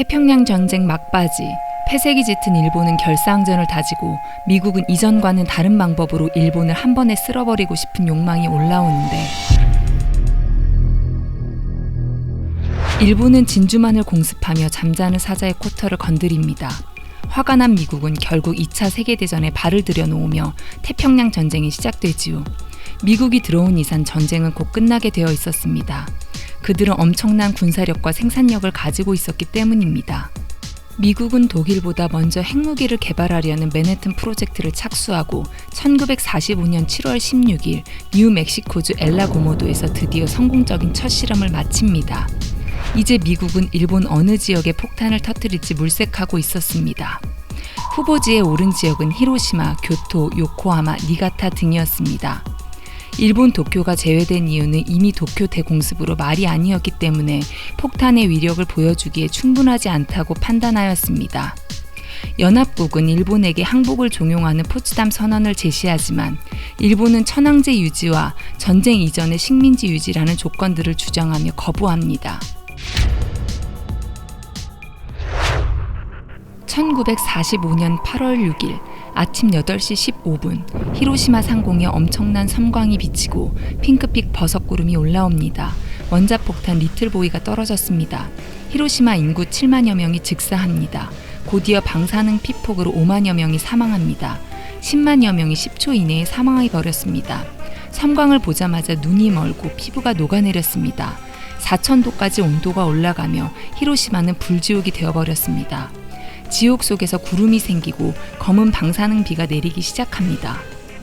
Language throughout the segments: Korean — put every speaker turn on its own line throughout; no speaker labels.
태평양 전쟁 막바지, 패색이 짙은 일본은 결사항전을 다지고 미국은 이전과는 다른 방법으로 일본을 한 번에 쓸어버리고 싶은 욕망이 올라오는데, 일본은 진주만을 공습하며 잠자는 사자의 쿼터를 건드립니다. 화가 난 미국은 결국 2차 세계대전에 발을 들여놓으며 태평양 전쟁이 시작되지요. 미국이 들어온 이상 전쟁은 곧 끝나게 되어 있었습니다. 그들은 엄청난 군사력과 생산력을 가지고 있었기 때문입니다. 미국은 독일보다 먼저 핵무기를 개발하려는 맨해튼 프로젝트를 착수하고 1945년 7월 16일 뉴멕시코주 엘라고모도에서 드디어 성공적인 첫 실험을 마칩니다. 이제 미국은 일본 어느 지역에 폭탄을 터뜨릴지 물색하고 있었습니다. 후보지에 오른 지역은 히로시마, 교토, 요코하마, 니가타 등이었습니다. 일본 도쿄가 제외된 이유는 이미 도쿄 대공습으로 말이 아니었기 때문에 폭탄의 위력을 보여주기에 충분하지 않다고 판단하였습니다. 연합국은 일본에게 항복을 종용하는 포츠담 선언을 제시하지만 일본은 천황제 유지와 전쟁 이전의 식민지 유지라는 조건들을 주장하며 거부합니다. 1945년 8월 6일 아침 8시 15분 히로시마 상공에 엄청난 섬광이 비치고 핑크빛 버섯구름이 올라옵니다. 원자폭탄 리틀보이가 떨어졌습니다. 히로시마 인구 7만여 명이 즉사합니다. 곧이어 방사능 피폭으로 5만여 명이 사망합니다. 10만여 명이 10초 이내에 사망해버렸습니다. 섬광을 보자마자 눈이 멀고 피부가 녹아내렸습니다. 4000도까지 온도가 올라가며 히로시마는 불지옥이 되어버렸습니다. 지옥 속에서 구름이 생기고 검은 방사능 비가 내리기 시작합니다.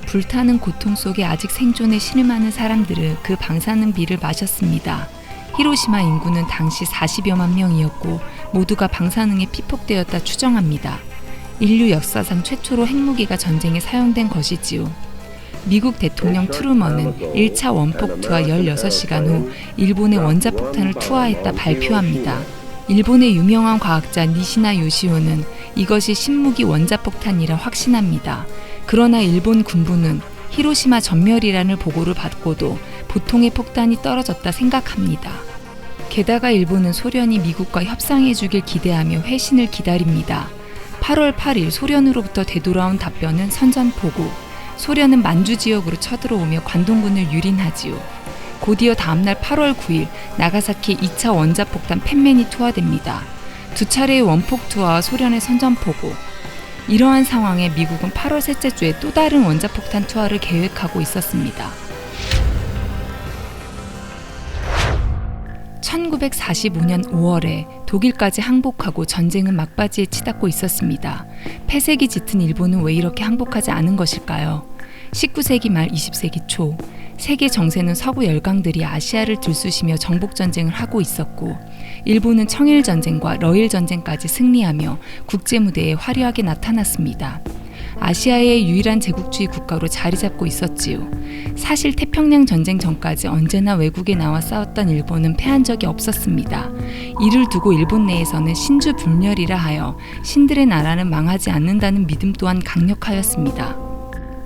불타는 고통 속에 아직 생존에 신음하는 사람들은 그 방사능 비를 마셨습니다. 히로시마 인구는 당시 40여만 명이었고 모두가 방사능에 피폭되었다 추정합니다. 인류 역사상 최초로 핵무기가 전쟁에 사용된 것이지요. 미국 대통령 트루먼은 1차 원폭 투하 16시간 후 일본의 원자폭탄을 투하했다 발표합니다. 일본의 유명한 과학자 니시나 요시오는 이것이 신무기 원자폭탄이라 확신합니다. 그러나 일본 군부는 히로시마 전멸이라는 보고를 받고도 보통의 폭탄이 떨어졌다 생각합니다. 게다가 일본은 소련이 미국과 협상해주길 기대하며 회신을 기다립니다. 8월 8일 소련으로부터 되돌아온 답변은 선전포고, 소련은 만주 지역으로 쳐들어오며 관동군을 유린하지요. 곧이어 다음날 8월 9일 나가사키 2차 원자폭탄 펜맨이 투하됩니다. 두 차례의 원폭 투하와 소련의 선전포고. 이러한 상황에 미국은 8월 셋째 주에 또 다른 원자폭탄 투하를 계획하고 있었습니다. 1945년 5월에 독일까지 항복하고 전쟁은 막바지에 치닫고 있었습니다. 패색이 짙은 일본은 왜 이렇게 항복하지 않은 것일까요? 19세기 말 20세기 초 세계 정세는 서구 열강들이 아시아를 들쑤시며 정복전쟁을 하고 있었고 일본은 청일전쟁과 러일전쟁까지 승리하며 국제무대에 화려하게 나타났습니다. 아시아의 유일한 제국주의 국가로 자리 잡고 있었지요. 사실 태평양 전쟁 전까지 언제나 외국에 나와 싸웠던 일본은 패한 적이 없었습니다. 이를 두고 일본 내에서는 신주불멸이라 하여 신들의 나라는 망하지 않는다는 믿음 또한 강력하였습니다.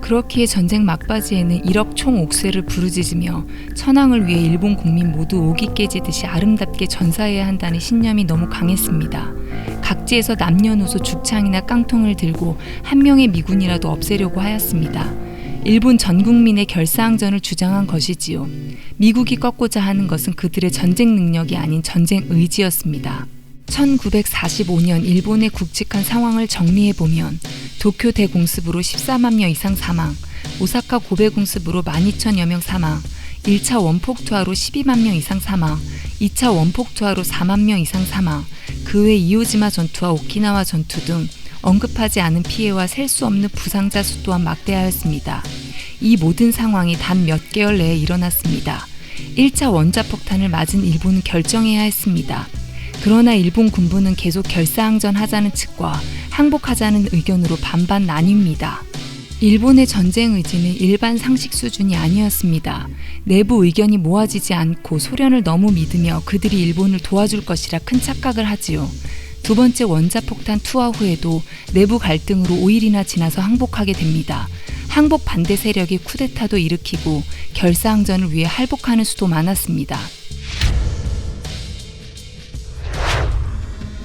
그렇기에 전쟁 막바지에는 1억 총옥쇠를 부르짖으며 천황을 위해 일본 국민 모두 옥이 깨지듯이 아름답게 전사해야 한다는 신념이 너무 강했습니다. 각지에서 남녀노소 죽창이나 깡통을 들고 한 명의 미군이라도 없애려고 하였습니다. 일본 전 국민의 결사항전을 주장한 것이지요. 미국이 꺾고자 하는 것은 그들의 전쟁 능력이 아닌 전쟁 의지였습니다. 1945년 일본의 굵직한 상황을 정리해보면 도쿄 대공습으로 14만 명 이상 사망, 오사카 고베 공습으로 12,000여 명 사망, 1차 원폭 투하로 12만 명 이상 사망, 2차 원폭 투하로 4만 명 이상 사망, 그 외 이오지마 전투와 오키나와 전투 등 언급하지 않은 피해와 셀 수 없는 부상자 수 또한 막대하였습니다. 이 모든 상황이 단 몇 개월 내에 일어났습니다. 1차 원자폭탄을 맞은 일본은 결정해야 했습니다. 그러나 일본 군부는 계속 결사항전하자는 측과 항복하자는 의견으로 반반 나뉩니다. 일본의 전쟁 의지는 일반 상식 수준이 아니었습니다. 내부 의견이 모아지지 않고 소련을 너무 믿으며 그들이 일본을 도와줄 것이라 큰 착각을 하지요. 두 번째 원자폭탄 투하 후에도 내부 갈등으로 5일이나 지나서 항복하게 됩니다. 항복 반대 세력이 쿠데타도 일으키고 결사항전을 위해 할복하는 수도 많았습니다.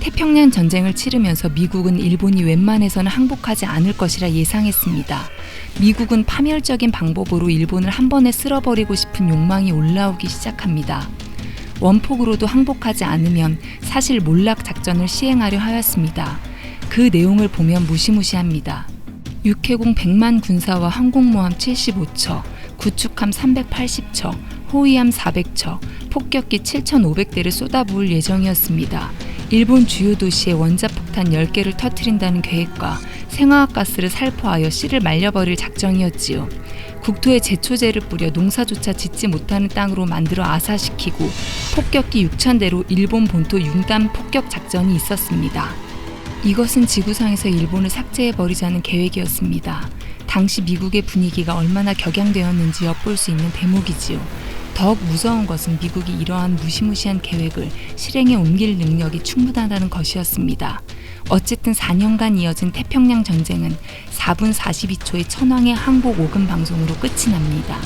태평양 전쟁을 치르면서 미국은 일본이 웬만해서는 항복하지 않을 것이라 예상했습니다. 미국은 파멸적인 방법으로 일본을 한 번에 쓸어버리고 싶은 욕망이 올라오기 시작합니다. 원폭으로도 항복하지 않으면 사실 몰락 작전을 시행하려 하였습니다. 그 내용을 보면 무시무시합니다. 육해공 100만 군사와 항공모함 75척, 구축함 380척, 호위함 400척, 폭격기 7,500대를 쏟아부을 예정이었습니다. 일본 주요 도시에 원자폭탄 10개를 터뜨린다는 계획과 생화학가스를 살포하여 씨를 말려버릴 작정이었지요. 국토에 제초제를 뿌려 농사조차 짓지 못하는 땅으로 만들어 아사시키고 폭격기 6,000대로 일본 본토 융단 폭격 작전이 있었습니다. 이것은 지구상에서 일본을 삭제해버리자는 계획이었습니다. 당시 미국의 분위기가 얼마나 격양되었는지 엿볼 수 있는 대목이지요. 더욱 무서운 것은 미국이 이러한 무시무시한 계획을 실행에 옮길 능력이 충분하다는 것이었습니다. 어쨌든 4년간 이어진 태평양 전쟁은 4분 42초의 천황의 항복 5금 방송으로 끝이 납니다.